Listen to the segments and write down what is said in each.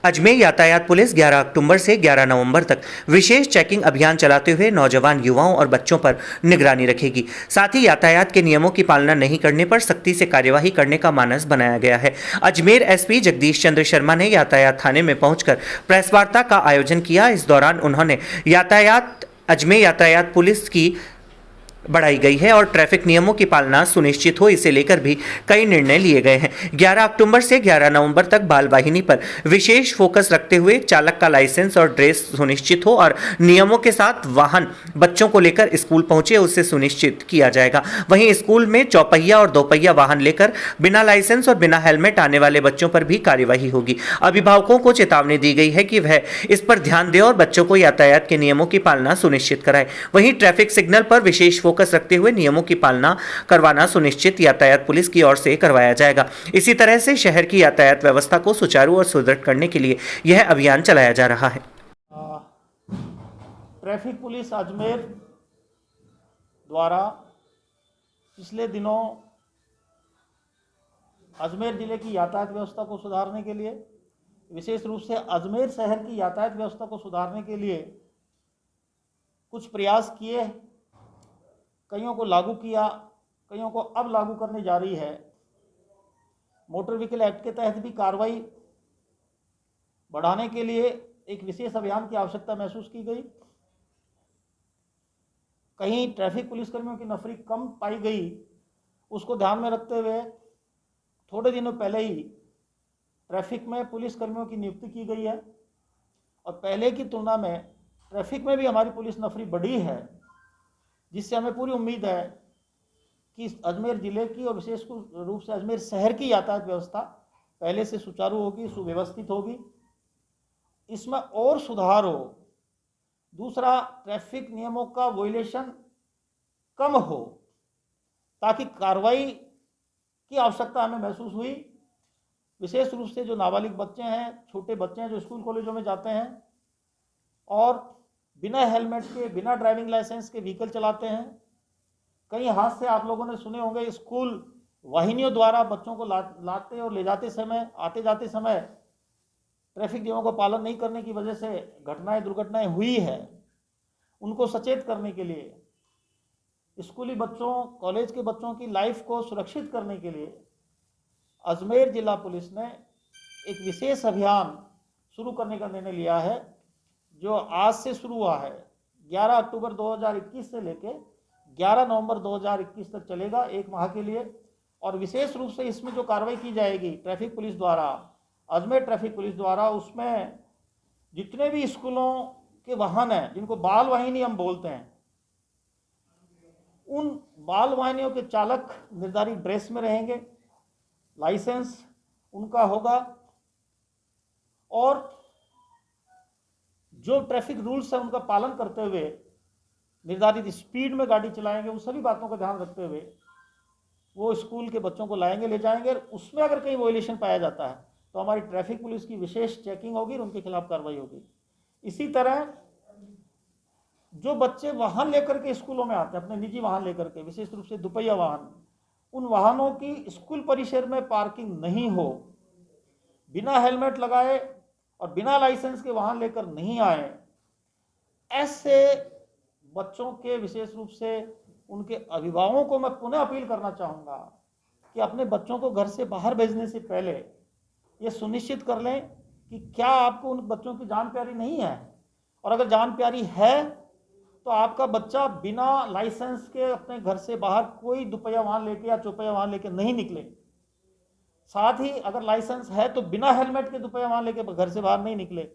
अजमेर यातायात पुलिस 11 अक्टूबर से 11 नवंबर तक विशेष चेकिंग अभियान चलाते हुए नौजवान युवाओं और बच्चों पर निगरानी रखेगी। साथ ही यातायात के नियमों की पालना नहीं करने पर सख्ती से कार्यवाही करने का मानस बनाया गया है। अजमेर एसपी जगदीश चंद्र शर्मा ने यातायात थाने में पहुंचकर प्रेस वार्ता का आयोजन किया। इस दौरान उन्होंने अजमेर यातायात पुलिस की बढ़ाई गई है और ट्रैफिक नियमों की पालना सुनिश्चित हो, इसे लेकर भी कई निर्णय लिए गए हैं। 11 अक्टूबर से 11 नवंबर तक बाल वाहिनी पर विशेष फोकस रखते हुए चालक का लाइसेंस और ड्रेस सुनिश्चित हो और नियमों के साथ वाहन बच्चों को लेकर स्कूल पहुंचे उसे सुनिश्चित किया जाएगा। वहीं स्कूल में चौपहिया और दोपहिया वाहन लेकर बिना लाइसेंस और बिना हेलमेट आने वाले बच्चों पर भी कार्यवाही होगी। अभिभावकों को चेतावनी दी गई है कि वह इस पर ध्यान दें और बच्चों को यातायात के नियमों की पालना सुनिश्चित कराएं। वहीं ट्रैफिक सिग्नल पर विशेष फोकस रखते हुए नियमों की पालना करवाना सुनिश्चित यातायात पुलिस की ओर से करवाया जाएगा। इसी तरह से शहर की यातायात व्यवस्था को सुचारू और सुदृढ़ करने के लिए यह अभियान चलाया जा रहा है। ट्रैफिक पुलिस अजमेर द्वारा पिछले दिनों अजमेर जिले की यातायात व्यवस्था को सुधारने के लिए, विशेष रूप से अजमेर शहर की यातायात व्यवस्था को सुधारने के लिए कुछ प्रयास किए, कईयों को लागू किया, कईयों को अब लागू करने जा रही है। मोटर व्हीकल एक्ट के तहत भी कार्रवाई बढ़ाने के लिए एक विशेष अभियान की आवश्यकता महसूस की गई। कहीं ट्रैफिक पुलिसकर्मियों की नफरी कम पाई गई, उसको ध्यान में रखते हुए थोड़े दिनों पहले ही ट्रैफिक में पुलिसकर्मियों की नियुक्ति की गई है और पहले की तुलना में ट्रैफिक में भी हमारी पुलिस नफरी बढ़ी है, जिससे हमें पूरी उम्मीद है कि अजमेर जिले की और विशेष रूप से अजमेर शहर की यातायात व्यवस्था पहले से सुचारू होगी, सुव्यवस्थित होगी, इसमें और सुधार हो। दूसरा, ट्रैफिक नियमों का वोलेशन कम हो ताकि कार्रवाई की आवश्यकता हमें महसूस हुई। विशेष रूप से जो नाबालिग बच्चे हैं, छोटे बच्चे हैं जो स्कूल कॉलेजों में जाते हैं और बिना हेलमेट के, बिना ड्राइविंग लाइसेंस के व्हीकल चलाते हैं। कई हादसे आप लोगों ने सुने होंगे, स्कूल वाहिनियों द्वारा बच्चों को लाते और ले जाते समय, आते जाते समय ट्रैफिक नियमों का पालन नहीं करने की वजह से दुर्घटनाएं हुई है। उनको सचेत करने के लिए, स्कूली बच्चों, कॉलेज के बच्चों की लाइफ को सुरक्षित करने के लिए अजमेर जिला पुलिस ने एक विशेष अभियान शुरू करने का निर्णय लिया है, जो आज से शुरू हुआ है। 11 अक्टूबर 2021 से लेकर 11 नवंबर 2021 तक चलेगा, एक माह के लिए। और विशेष रूप से इसमें जो कार्रवाई की जाएगी ट्रैफिक पुलिस द्वारा, अजमेर ट्रैफिक पुलिस द्वारा, उसमें जितने भी स्कूलों के वाहन हैं जिनको बाल वाहिनी हम बोलते हैं, उन बाल वाहिनियों के चालक निर्धारित ड्रेस में रहेंगे, लाइसेंस उनका होगा और जो ट्रैफिक रूल्स है उनका पालन करते हुए निर्धारित स्पीड में गाड़ी चलाएंगे। उन सभी बातों का ध्यान रखते हुए वो स्कूल के बच्चों को लाएंगे, ले जाएंगे। उसमें अगर कहीं वोलेशन पाया जाता है तो हमारी ट्रैफिक पुलिस की विशेष चेकिंग होगी और उनके खिलाफ कार्रवाई होगी। इसी तरह जो बच्चे वाहन लेकर के स्कूलों में आते हैं, अपने निजी वाहन लेकर के, विशेष रूप से दुपहिया वाहन, उन वाहनों की स्कूल परिसर में पार्किंग नहीं हो, बिना हेलमेट लगाए और बिना लाइसेंस के वाहन लेकर नहीं आए, ऐसे बच्चों के, विशेष रूप से उनके अभिभावकों को मैं पुनः अपील करना चाहूँगा कि अपने बच्चों को घर से बाहर भेजने से पहले ये सुनिश्चित कर लें कि क्या आपको उन बच्चों की जान प्यारी नहीं है, और अगर जान प्यारी है तो आपका बच्चा बिना लाइसेंस के अपने घर से बाहर कोई दुपहिया वाहन लेके या चौपहिया वाहन लेके नहीं निकले। साथ ही अगर लाइसेंस है तो बिना हेलमेट के दुपहिया वाहन लेके घर से बाहर नहीं निकले।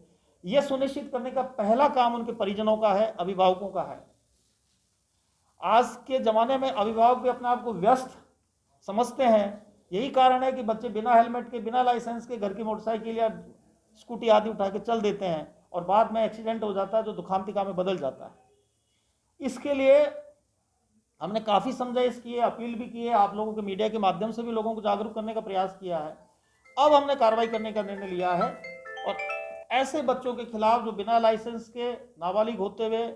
यह सुनिश्चित करने का पहला काम उनके परिजनों का है, अभिभावकों का है। आज के ज़माने में अभिभावक भी अपने आप को व्यस्त समझते हैं, यही कारण है कि बच्चे बिना हेलमेट के, बिना लाइसेंस के घर की मोटरसाइकिल या स्कूटी आदि उठा के चल देते हैं और बाद में एक्सीडेंट हो जाता है जो दुखांतिका में बदल जाता है। इसके लिए हमने काफ़ी समझाइश की है, अपील भी की है, आप लोगों के मीडिया के माध्यम से भी लोगों को जागरूक करने का प्रयास किया है। अब हमने कार्रवाई करने का निर्णय लिया है और ऐसे बच्चों के खिलाफ जो बिना लाइसेंस के, नाबालिग होते हुए,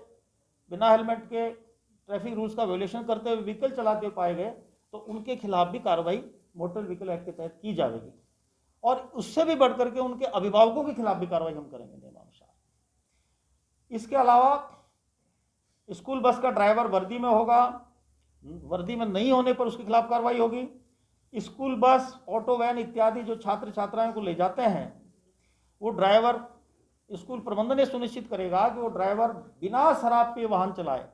बिना हेलमेट के ट्रैफिक रूल्स का वायोलेशन करते हुए व्हीकल चलाते हुए पाए गए तो उनके खिलाफ भी कार्रवाई मोटर व्हीकल एक्ट के तहत की जाएगी। और उससे भी बढ़ करके उनके अभिभावकों के खिलाफ भी कार्रवाई हम करेंगे नियमानुसार। इसके अलावा स्कूल बस का ड्राइवर वर्दी में होगा, वर्दी में नहीं होने पर उसके खिलाफ कार्रवाई होगी। स्कूल बस, ऑटो वैन इत्यादि जो छात्र छात्राओं को ले जाते हैं, वो ड्राइवर, स्कूल प्रबंधन ये सुनिश्चित करेगा कि वो ड्राइवर बिना शराब पिए वाहन चलाए।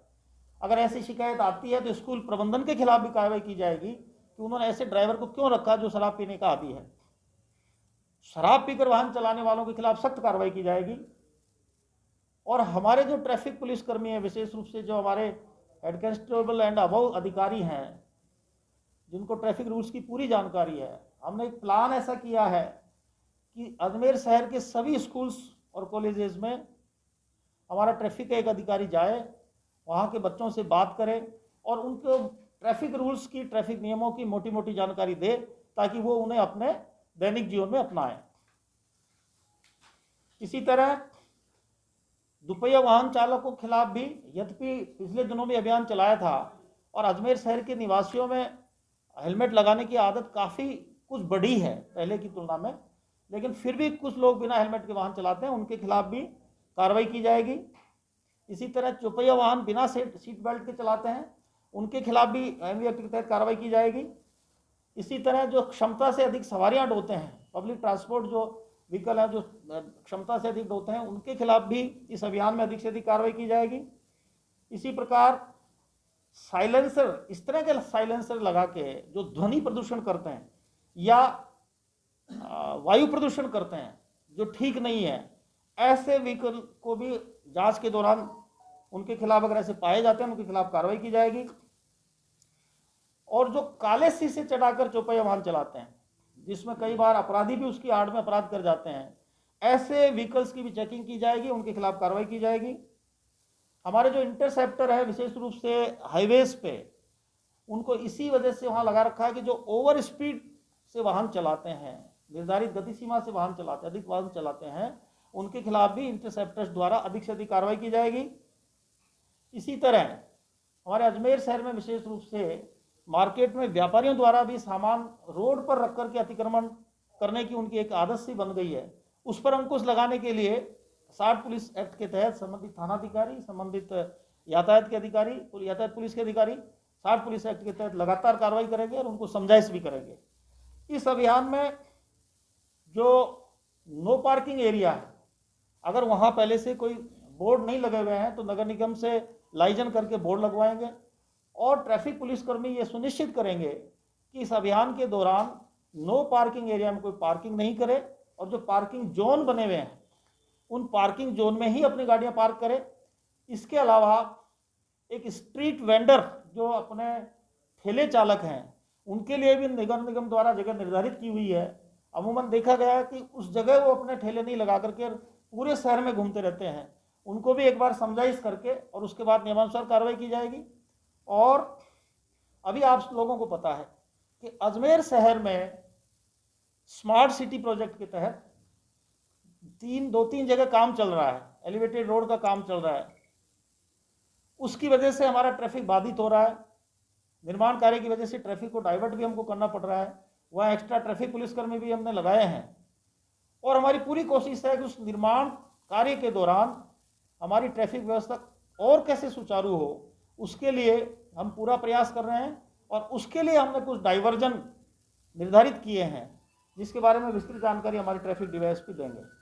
अगर ऐसी शिकायत आती है तो स्कूल प्रबंधन के खिलाफ भी कार्रवाई की जाएगी कि उन्होंने ऐसे ड्राइवर को क्यों रखा जो शराब पीने का आदी है। शराब पीकर वाहन चलाने वालों के खिलाफ सख्त कार्रवाई की जाएगी। और हमारे जो ट्रैफिक पुलिस कर्मी हैं, विशेष रूप से जो हमारे हेड कांस्टेबल एंड अबव अधिकारी हैं, जिनको ट्रैफिक रूल्स की पूरी जानकारी है, हमने एक प्लान ऐसा किया है कि अजमेर शहर के सभी स्कूल्स और कॉलेजेस में हमारा ट्रैफिक का एक अधिकारी जाए, वहाँ के बच्चों से बात करे और उनको ट्रैफिक रूल्स की, ट्रैफिक नियमों की मोटी मोटी जानकारी दे, ताकि वो उन्हें अपने दैनिक जीवन में अपनाएं। इसी तरह दुपहिया वाहन चालकों के खिलाफ भी, यद्यपि पिछले दिनों में अभियान चलाया था और अजमेर शहर के निवासियों में हेलमेट लगाने की आदत काफ़ी कुछ बढ़ी है पहले की तुलना में, लेकिन फिर भी कुछ लोग बिना हेलमेट के वाहन चलाते हैं, उनके खिलाफ भी कार्रवाई की जाएगी। इसी तरह चौपहिया वाहन बिना सीट बेल्ट के चलाते हैं, उनके खिलाफ भी एमवी एक्ट के तहत कार्रवाई की जाएगी। इसी तरह जो क्षमता से अधिक सवारियां ढोते हैं, पब्लिक ट्रांसपोर्ट जो व्हीकल है जो क्षमता से अधिक ढोते हैं, उनके खिलाफ भी इस अभियान में अधिक से अधिक कार्रवाई की जाएगी। इसी प्रकार साइलेंसर, इस तरह के साइलेंसर लगा के जो ध्वनि प्रदूषण करते हैं या वायु प्रदूषण करते हैं जो ठीक नहीं है, ऐसे व्हीकल को भी जांच के दौरान उनके खिलाफ अगर ऐसे पाए जाते हैं, उनके खिलाफ कार्रवाई की जाएगी। और जो काले शीशे चढ़ाकर चौपहिया वाहन चलाते हैं, जिसमें कई बार अपराधी भी उसकी आड़ में अपराध कर जाते हैं, ऐसे व्हीकल्स की भी चेकिंग की जाएगी, उनके खिलाफ कार्रवाई की जाएगी। हमारे जो इंटरसेप्टर है विशेष रूप से हाईवेज पे, उनको इसी वजह से वहाँ लगा रखा है कि जो ओवर स्पीड से वाहन चलाते हैं, निर्धारित गति सीमा से वाहन चलाते हैं, अधिक वाहन चलाते हैं, उनके खिलाफ भी इंटरसेप्टर्स द्वारा अधिक से अधिक कार्रवाई की जाएगी। इसी तरह हमारे अजमेर शहर में विशेष रूप से मार्केट में व्यापारियों द्वारा भी सामान रोड पर रख करके अतिक्रमण करने की उनकी एक आदत सी बन गई है, उस पर अंकुश लगाने के लिए 60 पुलिस एक्ट के तहत संबंधित थानाधिकारी, संबंधित यातायात के अधिकारी, यातायात पुलिस के अधिकारी 60 पुलिस एक्ट के तहत लगातार कार्रवाई करेंगे और उनको समझाइश भी करेंगे। इस अभियान में जो नो पार्किंग एरिया है, अगर वहाँ पहले से कोई बोर्ड नहीं लगे हुए हैं तो नगर निगम से लाइजन करके बोर्ड लगवाएंगे और ट्रैफिक पुलिसकर्मी ये सुनिश्चित करेंगे कि इस अभियान के दौरान नो पार्किंग एरिया में कोई पार्किंग नहीं करे और जो पार्किंग जोन बने हुए हैं उन पार्किंग जोन में ही अपनी गाड़ियां पार्क करें। इसके अलावा एक स्ट्रीट वेंडर जो अपने ठेले चालक हैं, उनके लिए भी नगर निगम द्वारा जगह निर्धारित की हुई है। अमूमन देखा गया है कि उस जगह वो अपने ठेले नहीं लगा करके पूरे शहर में घूमते रहते हैं, उनको भी एक बार समझाइश करके और उसके बाद नियमानुसार कार्रवाई की जाएगी। और अभी आप लोगों को पता है कि अजमेर शहर में स्मार्ट सिटी प्रोजेक्ट के तहत दो तीन जगह काम चल रहा है, एलिवेटेड रोड का काम चल रहा है, उसकी वजह से हमारा ट्रैफिक बाधित हो रहा है। निर्माण कार्य की वजह से ट्रैफिक को डाइवर्ट भी हमको करना पड़ रहा है, वहाँ एक्स्ट्रा ट्रैफिक पुलिसकर्मी भी हमने लगाए हैं और हमारी पूरी कोशिश है कि उस निर्माण कार्य के दौरान हमारी ट्रैफिक व्यवस्था और कैसे सुचारू हो, उसके लिए हम पूरा प्रयास कर रहे हैं और उसके लिए हमने कुछ डाइवर्जन निर्धारित किए हैं, जिसके बारे में विस्तृत जानकारी हमारे ट्रैफिक डीवाईएसपी देंगे।